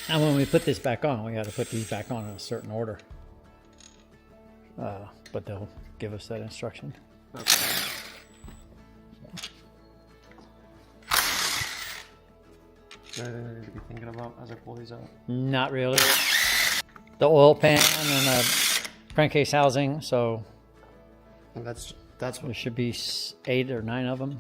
Now when we put this back on, we got to put these back on in a certain order. But they'll give us that instruction. Okay. Anything I need to be thinking about as I pull these out? Not really. The oil pan and the crankcase housing, so And that's there what. should be 8 or 9 of them.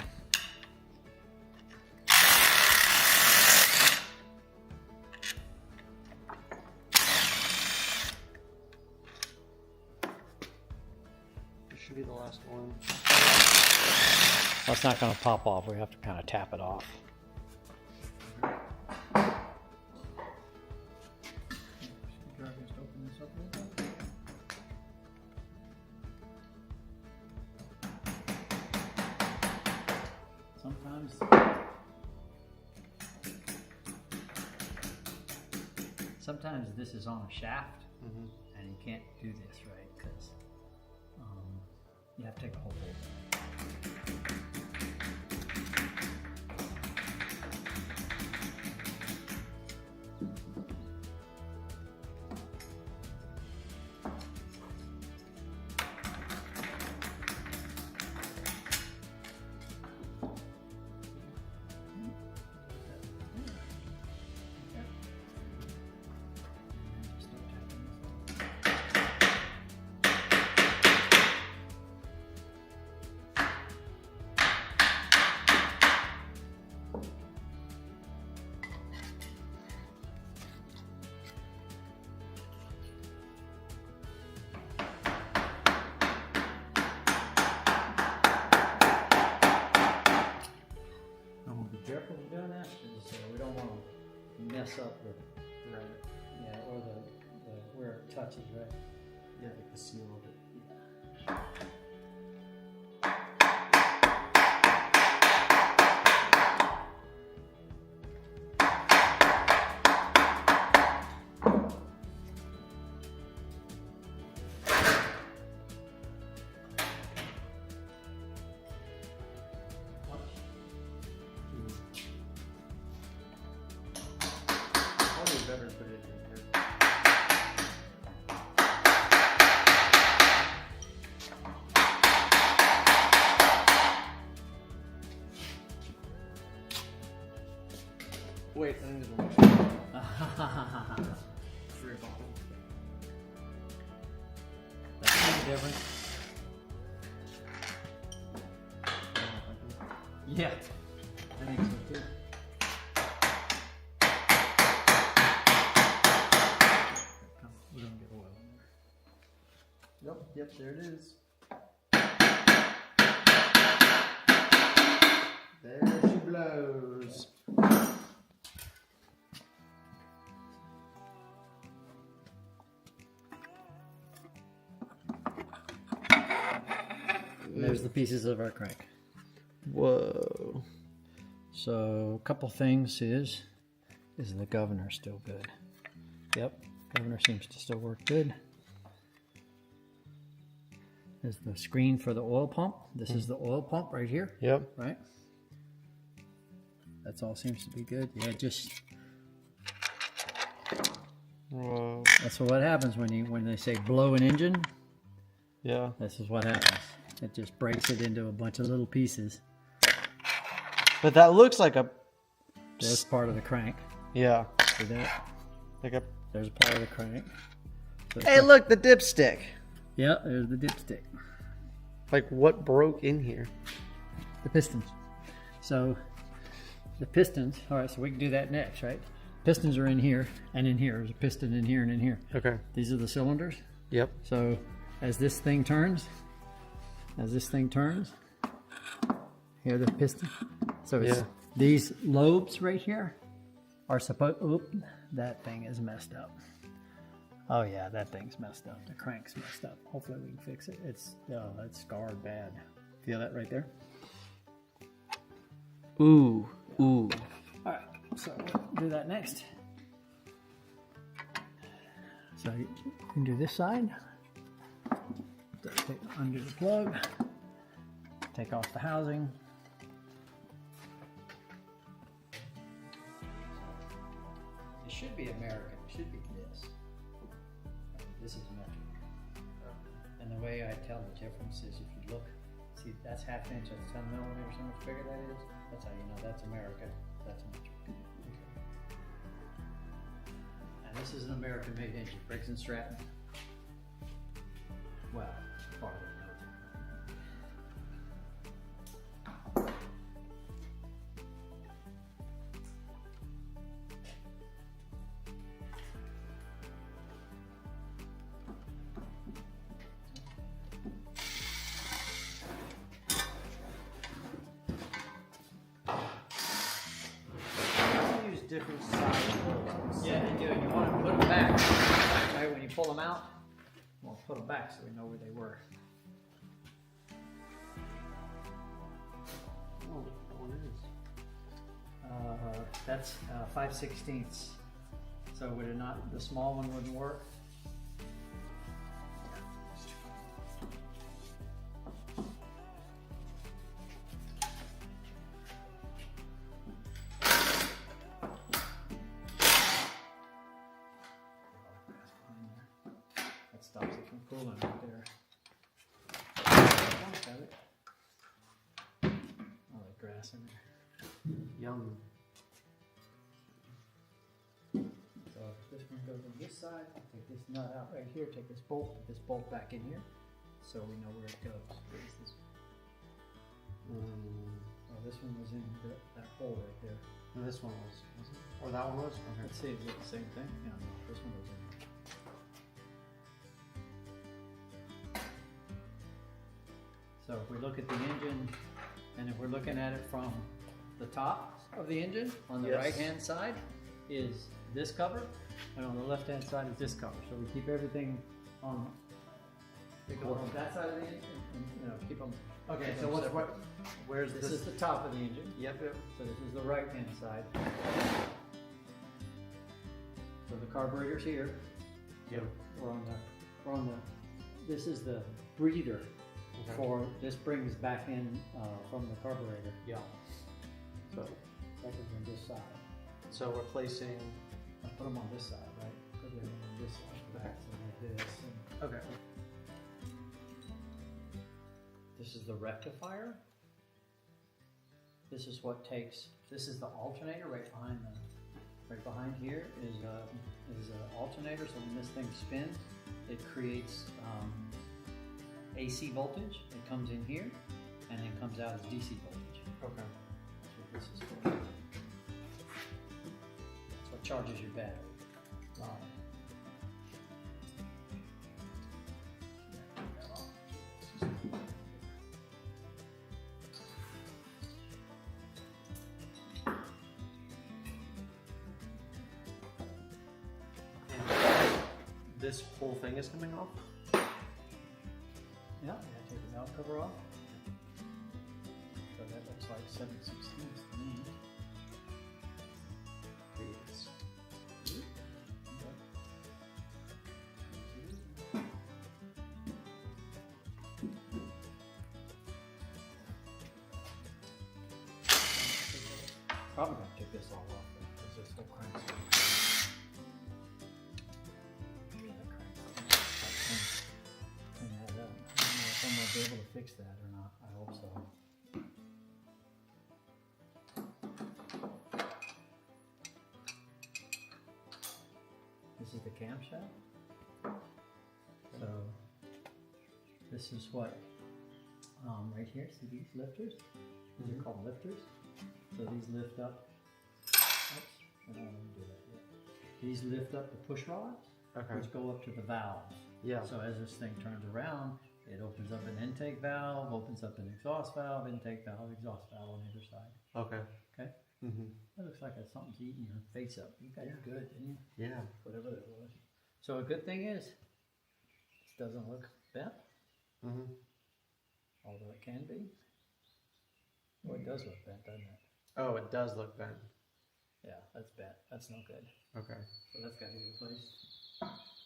This should be the last one. Well, it's not going to pop off. We have to kind of tap it off. Sometimes this is on a shaft, and you can't do this right because you have to take a whole bolt. Careful with doing that because we don't want to mess up the or the where it touches, right? Yeah, like the seal of it. Better put it in here. Wait, I need to look. Free bottle. That's different. Yeah, I think so too. We don't get oil in there. Yep, there it is. There she blows. And there's the pieces of our crank. Whoa. So a couple things is the governor still good? Yep, governor seems to still work good. There's the screen for the oil pump. This is the oil pump right here. Yep. Right? That's all seems to be good. Yeah, just Whoa. that's what happens when they say blow an engine. Yeah. This is what happens. It just breaks it into a bunch of little pieces. But that looks like a. That's part of the crank. Yeah. See that? Like a. There's part of the crank. So Hey, look, the dipstick. yeah, there's the dipstick. Like what broke in here? The pistons. So the pistons, all right, so we can do that next, right? Pistons are in here and in here. There's a piston in here and in here. Okay. These are the cylinders. Yep. So as this thing turns, here the piston. So it's these lobes right here are supposed, oop, that thing is messed up. Oh yeah, that thing's messed up. The crank's messed up. Hopefully we can fix it. It's, oh, that's scarred bad. Feel that right there? Ooh. Ooh. All right, so we'll do that next. So you can do this side. So take, undo the plug. Take off the housing. should be American. It should be this. This is metric. And the way I tell the difference is if you look, see that's half inch, that's 10 millimeters, how much bigger that is? That's how you know that's America, that's metric. And this is an American made engine, Briggs and Stratton. Well, farther north. Different sizes. Yeah, you do. You want to put them back. Right when you pull them out, we'll put them back so we know where they were. Oh, what is? That's 5/16. So would it not? The small one wouldn't work. Stops it from cooling right there. All that grass in there. Yum. So if this one goes on this side, I'll take this nut out right here, take this bolt, put this bolt back in here, so we know where it goes. Where's this? Oh, this one was in that hole right there. And this one was it? Or that one was? Okay. Let's see, is it the same thing? Yeah, no, this one was in here. So if we look at the engine, and if we're looking at it from the top of the engine, on the right-hand side is this cover, and on the left-hand side is this cover. So we keep everything on that side of the engine, and, keep them. Okay, keep so them separate. where's This is the top of the engine. Yep. So this is the right-hand side. So the carburetor's here. Yep. We're on the. This is the breather. Okay. For this brings back in from the carburetor. Yeah. So that goes on this side. So we're placing. I put them on this side, right? Put them on this side, back, so like this. And Okay. this is the rectifier. This is what takes. This is the alternator right behind the. Right behind here is an alternator. So when this thing spins, it creates. AC voltage, it comes in here, and then comes out as DC voltage. Okay. That's what this is for. That's what charges your battery. And this whole thing is coming off? Yeah, I gotta take the valve cover off. So that looks like 7/16 to me. Yes. Probably gonna take this all off because this still cranks. Clean that up. I don't know if I'm gonna be able to fix that or not. I hope so. This is the camshaft. So this is what right here. See these lifters? These are called lifters. So these lift up. Oops, I don't want to do that yet. These lift up the push rods, which go up to the valves. Yeah. So as this thing turns around, it opens up an intake valve, opens up an exhaust valve, intake valve, exhaust valve on either side. Okay. Okay. That looks like something's eating your face up. You got good, didn't you? Yeah. Whatever that was. So a good thing is, this doesn't look bent. Although it can be. Well, it does look bent, doesn't it? Oh, it does look bent. Yeah, that's bent. That's no good. Okay. So that's got to be replaced.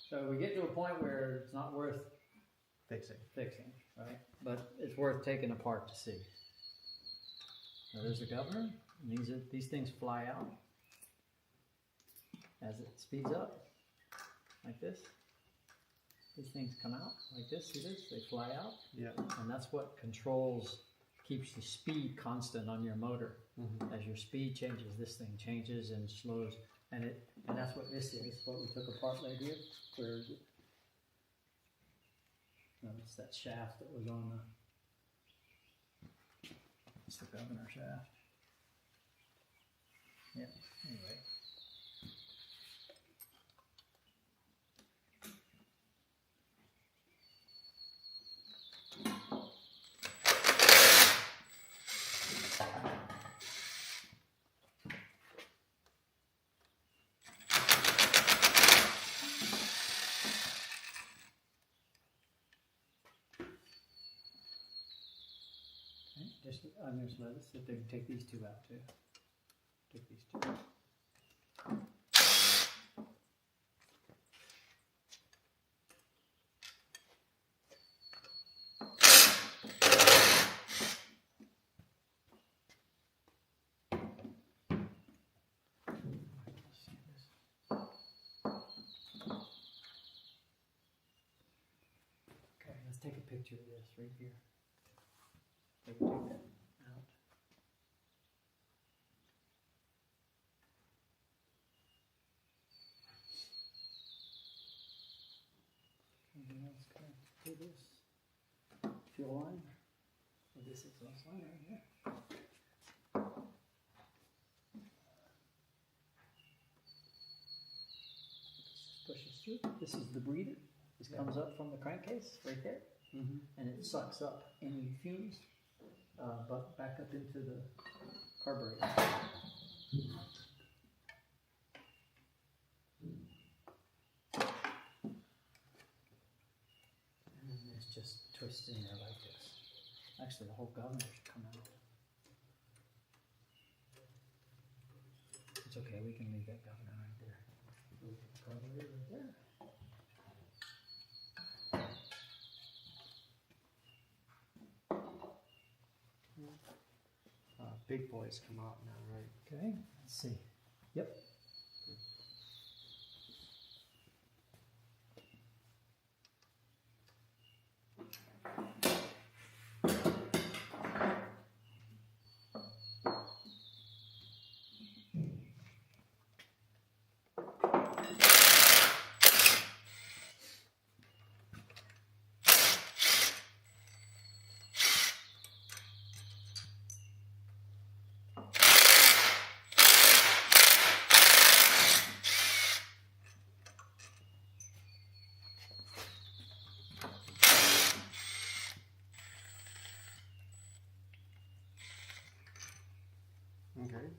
So we get to a point where it's not worth Fixing. right? But it's worth taking apart to see. Now there's a governor. And these things fly out. as it speeds up, like this. These things come out like this, see this? They fly out. Yeah. And that's what keeps the speed constant on your motor. Mm-hmm. As your speed changes, this thing changes and slows. And that's what this is, what we took apart right here. Where is it? No, it's that shaft that was on it's the governor shaft. Yeah, anyway. I'm just let us sit there and take these two out too. Take these two out. Okay, let's take a picture of this right here. Take that out. Anything else connected to this fuel line? Well, this exhaust line right here. This pushes through. This is the breather. This comes up from the crankcase right there, and it sucks up any fumes. But back up into the carburetor. And then this just twists in there like this. Actually, the whole governor should come out. It's okay, we can leave that governor right there. Move the carburetor right there. Big boys come out now, right? Okay, let's see. Yep. Okay.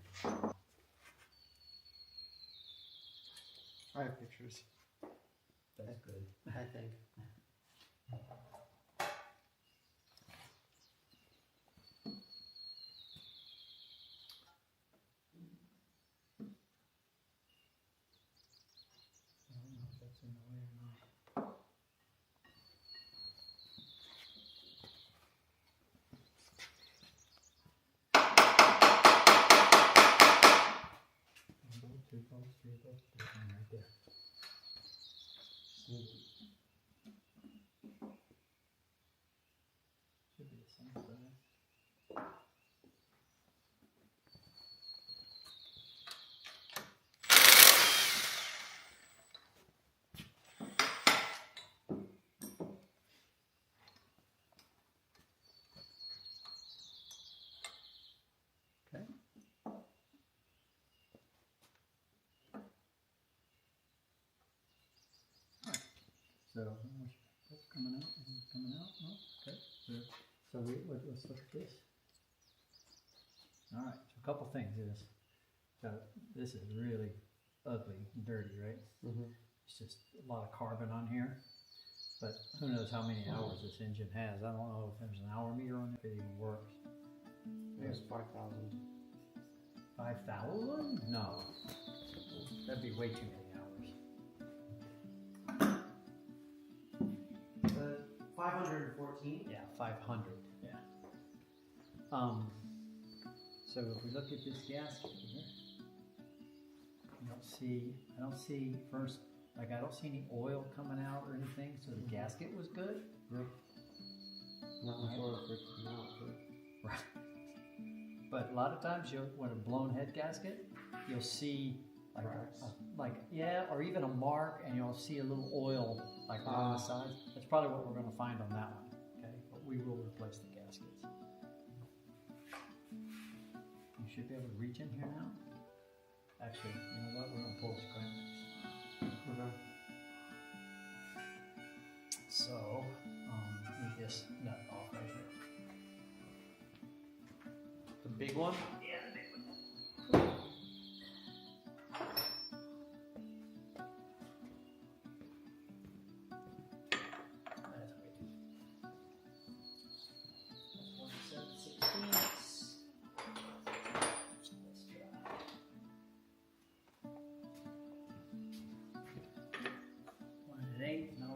I have pictures, That's good. I think. I don't know if that's in the way or not. Two bolts, three bolts, there's one right there. Should be the same size. Okay. So, what's coming out? Is it coming out? No? Okay. So let's look at this. All right. So a couple things is, so this is really ugly and dirty, right? It's just a lot of carbon on here. But who knows how many hours this engine has. I don't know if there's an hour meter on it, if it even works. There's 5,000. 5,000? No. That'd be way too many hours. 514? Yeah, 500. Yeah. So if we look at this gasket here, you don't see don't see first, like I don't see any oil coming out or anything, so the gasket was good. Yep. Not much oil for it to come out, but... Right. But a lot of times, when a blown head gasket, you'll see like or even a mark, and you'll see a little oil like on the sides. That's probably what we're going to find on that one. Okay, but we will replace the gaskets. You should be able to reach in here now. Actually, you know what? We're going to pull the screws. Okay. So, need this nut off right here. The big one? Yeah, the big one. That's way too. That's 1/7/16. Let's try. 1/8. No.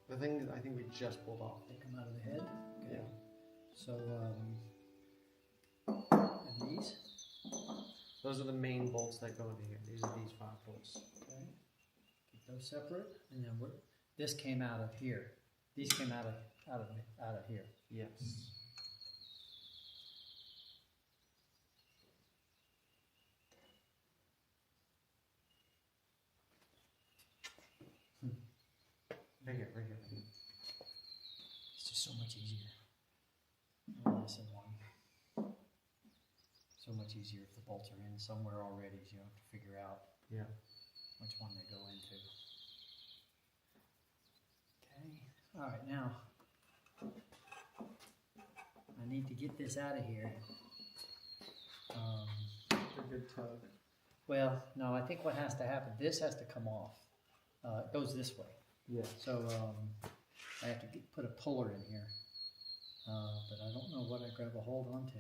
The thing I think we just pulled off. They come out of the head. Okay. Yeah. So, and these. Those are the main bolts that go into here. These are these 5 bolts. Okay. Keep those separate, and then this came out of here. These came out of here. Yes. Right here. It's just so much easier. I'm missing one. So much easier if the bolts are in somewhere already, so you don't have to figure out which one they go into. Okay. All right, now I need to get this out of here. A good tug. Well, no, I think what has to happen, this has to come off. It goes this way. Yeah. So I have to put a puller in here. But I don't know what I grab a hold onto.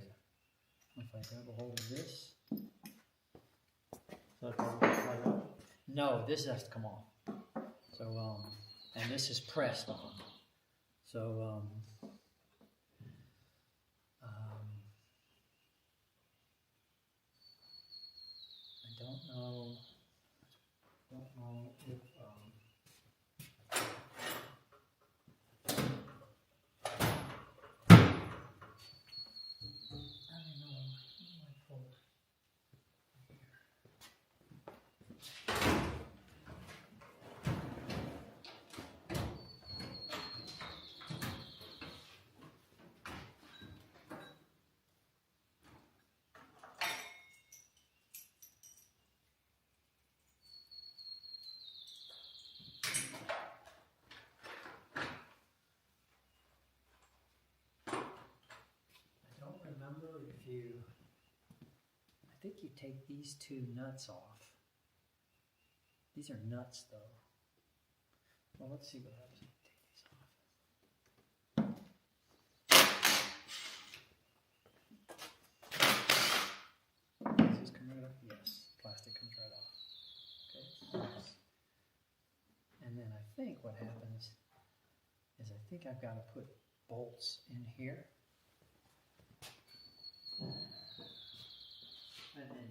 If I grab a hold of this. So if I slide out? No, this has to come off. So, and this is pressed on. So, I don't know if, I think you take these 2 nuts off. These are nuts though. Well, let's see what happens if you take these off. Does this come right off? Yes, plastic comes right off. Okay, nice. And then I think what happens is I think I've got to put bolts in here. And then,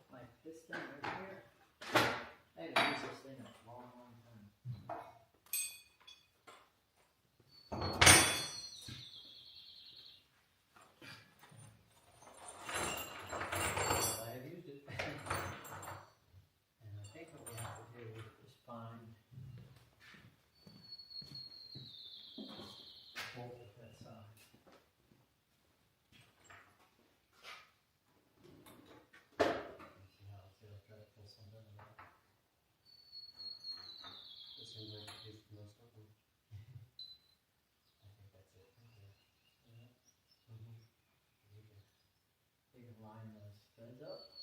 like this thing right here, I haven't used this thing in a long, long time. But I have used it. And I think what we have to do is find line those threads up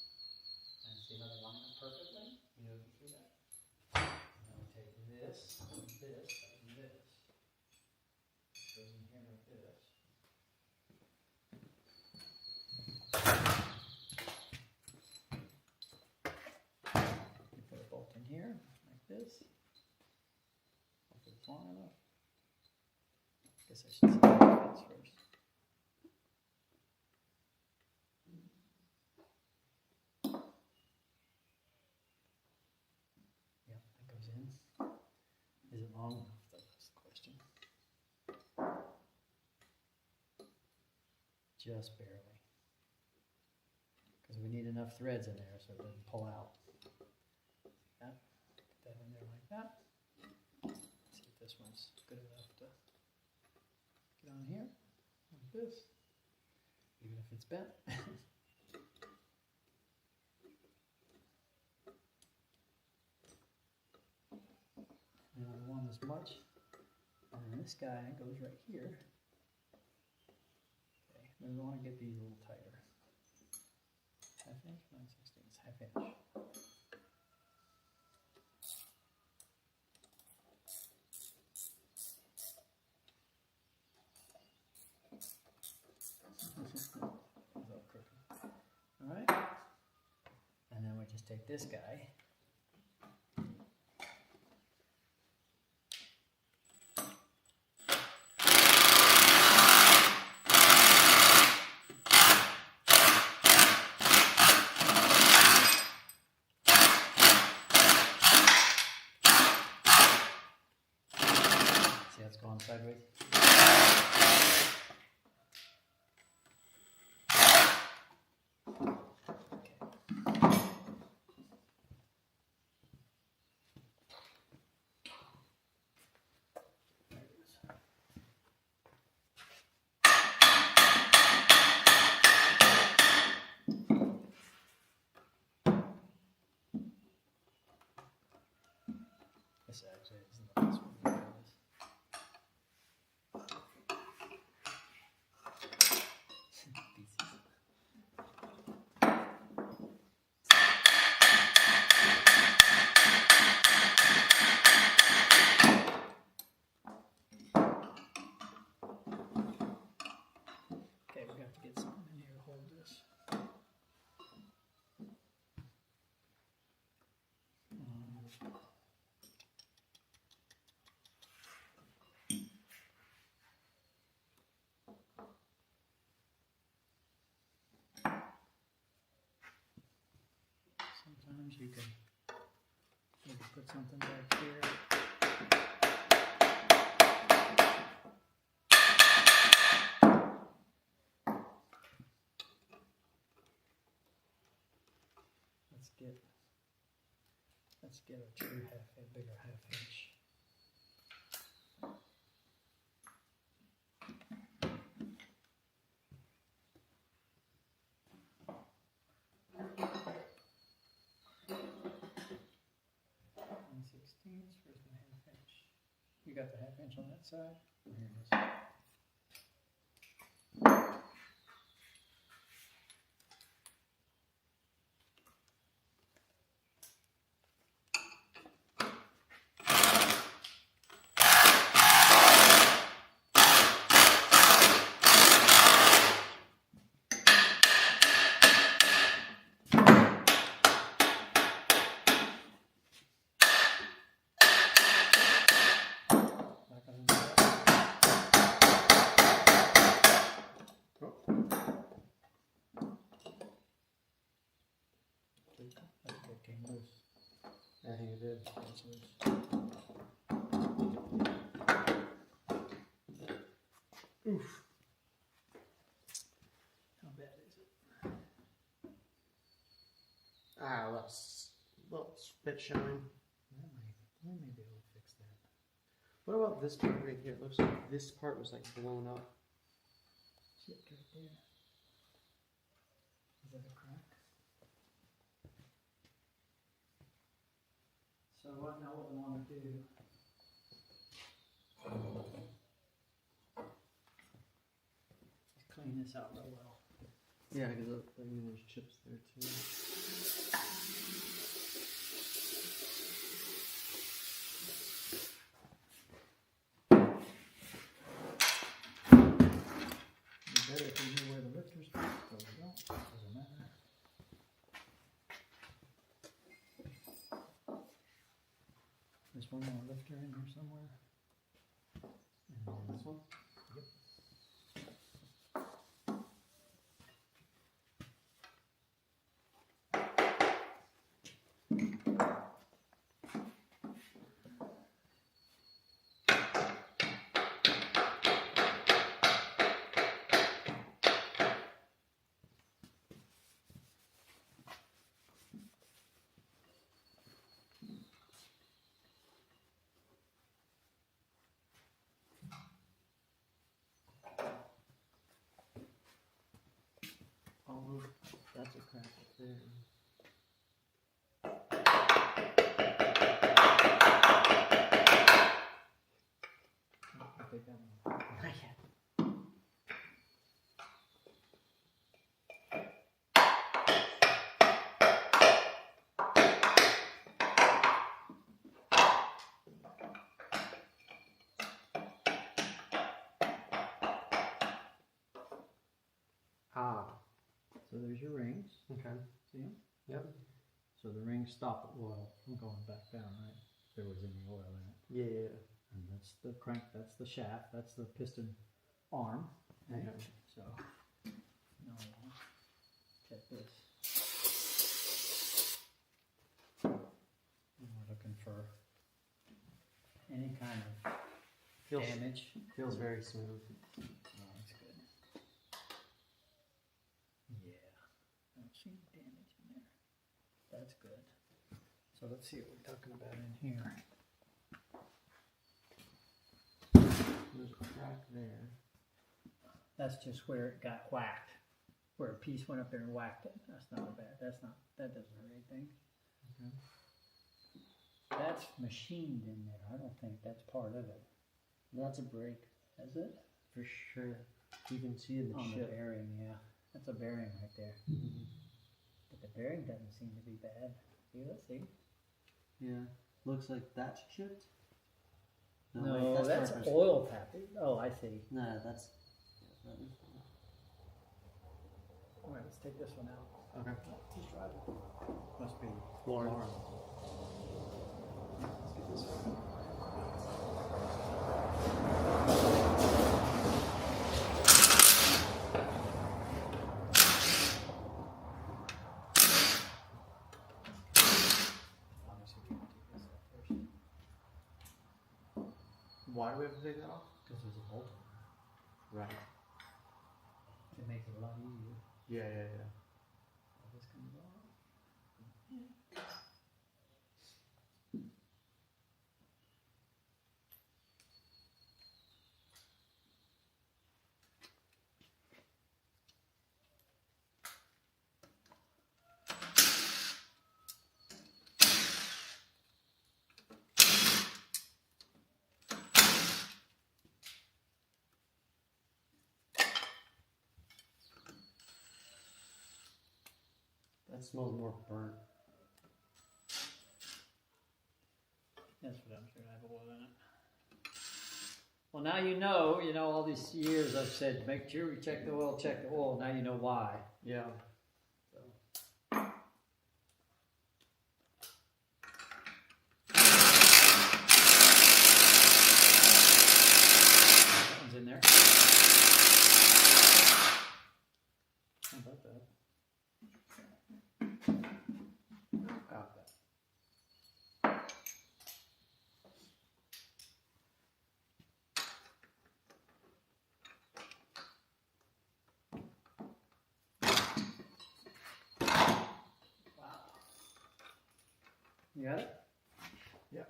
and see how they line up perfectly. You know, through that. And then we take this, and this, and this. Goes in here like this. You put a bolt in here like this. If it's long enough. I guess I should see how it fits first. Yep, that goes in. Is it long enough? That's the question. Just barely. Because we need enough threads in there so it doesn't pull out. That, put that in there like that. Let's see if this one's good enough to get on here, like this, even if it's bent. And I don't want as much. And then this guy goes right here. Okay, then we want to get these a little tighter. Half inch, 9/16, half inch. Alright, and then we just take this guy. See how it's going sideways? This actually isn't the best one to do this. Okay, we have to get something in here to hold this. Sometimes you can maybe put something back here. Let's get a true bigger half inch. Where's my half inch? You got the half inch on that side? Here it is. That came loose. I think it did. It's loose. Oof. How bad is it? Ah, little spit showing. That may be able to fix that. What about this part right here? It looks like this part was like blown up. Shit, right there. Is that a crack? So what now what we want to do is clean this out real well. Yeah, because I mean, there's chips there too. You better if you know where the lifter's supposed to go. You don't. Doesn't matter. There's one more lifter in here somewhere. And then This one? Yep. Oh, that's a crack up there. I'll take that one. Not yet. Ah, So there's your rings. okay. See them? Yep. So the rings stop the oil from going back down, right? If there was any oil in it. Yeah. And that's the crank, that's the shaft, that's the piston arm. Right? Okay. So, no, check this. And we're looking for any kind of Feels damage. feels very smooth. Oh, that's good. Yeah, I don't see any damage in there. That's good. So let's see what we're talking about in here. There's a crack there. That's just where it got whacked. Where a piece went up there and whacked it. That's not a bad, that doesn't hurt anything. Okay. That's machined in there. I don't think that's part of it. That's a break. Is it? For sure. You can see in the On the chip. bearing, yeah. That's a bearing right there. Mhm. But the bearing doesn't seem to be bad. See, let's see. Yeah. Looks like that's chipped. No, wait, that's purpose. oil tapping. Oh, I see. No, that's. Yeah, that is. All right, let's take this one out. Okay. Who's driving? Must be Lauren. Let's get this one. Obviously, we have to take this out first Why do we have to take that off? because there's a bolt on Right. it. It makes it a lot easier. Yeah, yeah, yeah. This comes off. That smells more burnt. That's what I'm sure I have oil in it. Well, now you know, all these years I've said, make sure we check the oil, check the oil. Now you know why. Yeah. So. That one's in there. How about that? Got that. You got it? Yeah.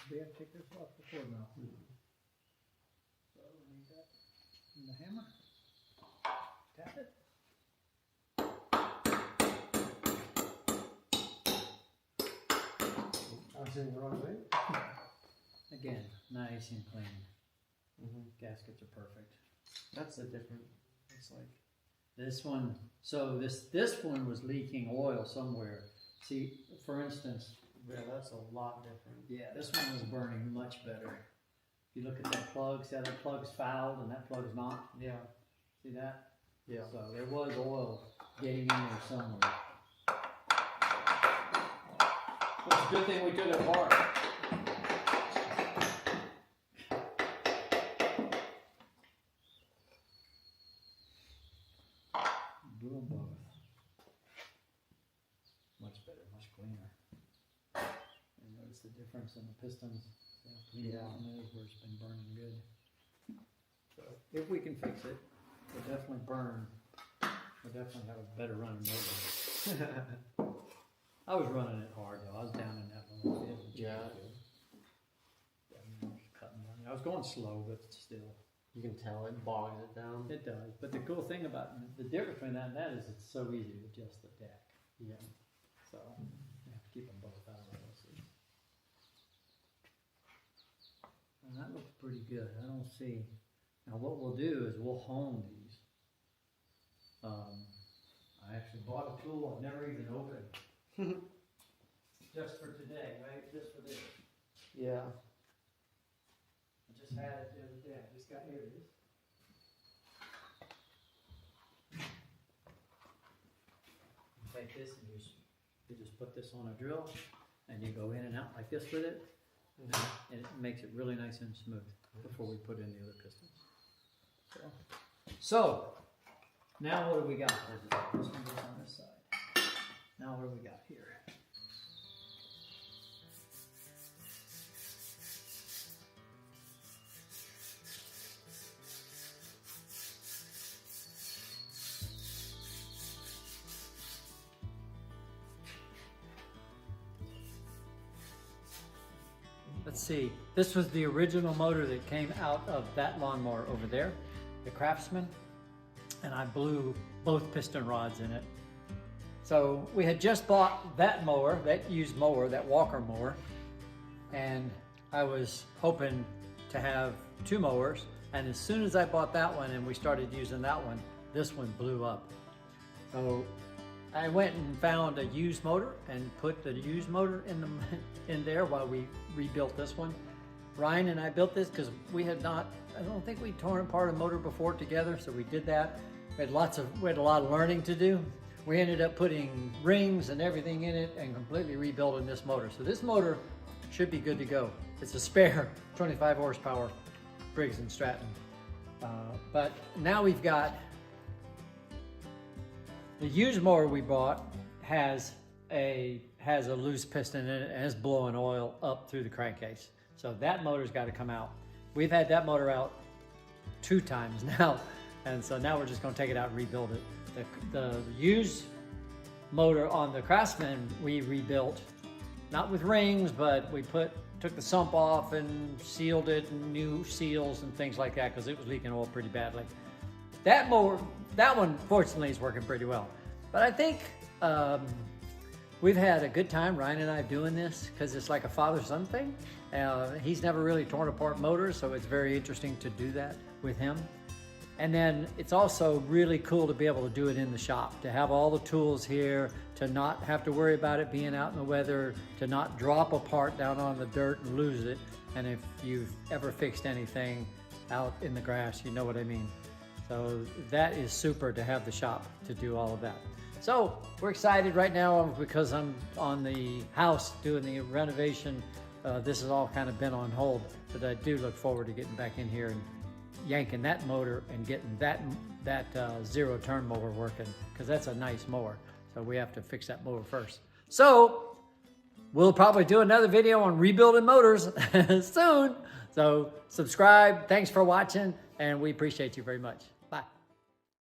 We have to take this off before now. So we need that in the hammer. Tap it. I was in the wrong way. Again, nice and clean. Gaskets are perfect. That's the different. It's like This one, so this one was leaking oil somewhere. See, for instance, yeah, that's a lot different. yeah, this one was burning much better. If you look at that plug, see how that plug's fouled and that plug's not? Yeah. See that? Yeah. So there was oil getting in there somewhere. Well, it's a good thing we took it apart. Do them both. Much better, much cleaner. And notice the difference in the pistons. Yeah, on those where it's been burning good. So if we can fix it, we'll definitely burn. We'll definitely have a better running motor. I was running it hard though. I was down in that little field. Yeah. I was going slow, but still. You can tell it bogs it down. It does. But the cool thing about the difference between that and that is it's so easy to adjust the deck. Yeah. So you have to keep them both out of the hoses. And that looks pretty good. I don't see. Now what we'll do is we'll hone these. I actually bought a tool I've never even opened. Just for today, right? Just for this. Yeah. I just had it the other day. I just got here. It is. You take this and you just put this on a drill, and you go in and out like this with it, and it makes it really nice and smooth before we put in the other pistons. So now what do we got? This one goes on this side. Now what do we got here? Let's see, this was the original motor that came out of that lawnmower over there, the Craftsman, and I blew both piston rods in it. So we had just bought that mower, that used mower, that Walker mower, and I was hoping to have two mowers, and as soon as I bought that one and we started using that one, this one blew up. So I went and found a used motor and put the used motor in there while we rebuilt this one. Ryan and I built this because we had not, I don't think we'd torn apart a motor before together, so we did that. We had a lot of learning to do. We ended up putting rings and everything in it and completely rebuilding this motor. So this motor should be good to go. It's a spare 25 horsepower Briggs & Stratton. But now we've got the used mower we bought has a loose piston in it and it's blowing oil up through the crankcase. So that motor's got to come out. We've had that motor out 2 times now, and so now we're just going to take it out and rebuild it. The used motor on the Craftsman we rebuilt, not with rings, but we took the sump off and sealed it, and new seals and things like that because it was leaking oil pretty badly. That one fortunately is working pretty well. But I think we've had a good time, Ryan and I, doing this because it's like a father-son thing. He's never really torn apart motors, so it's very interesting to do that with him. And then it's also really cool to be able to do it in the shop, to have all the tools here, to not have to worry about it being out in the weather, to not drop a part down on the dirt and lose it. And if you've ever fixed anything out in the grass, you know what I mean. So that is super to have the shop to do all of that. So we're excited right now because I'm on the house doing the renovation. This has all kind of been on hold, but I do look forward to getting back in here and yanking that motor and getting that zero turn mower working, because that's a nice mower. So we have to fix that mower first. So we'll probably do another video on rebuilding motors soon. So subscribe, thanks for watching, and we appreciate you very much.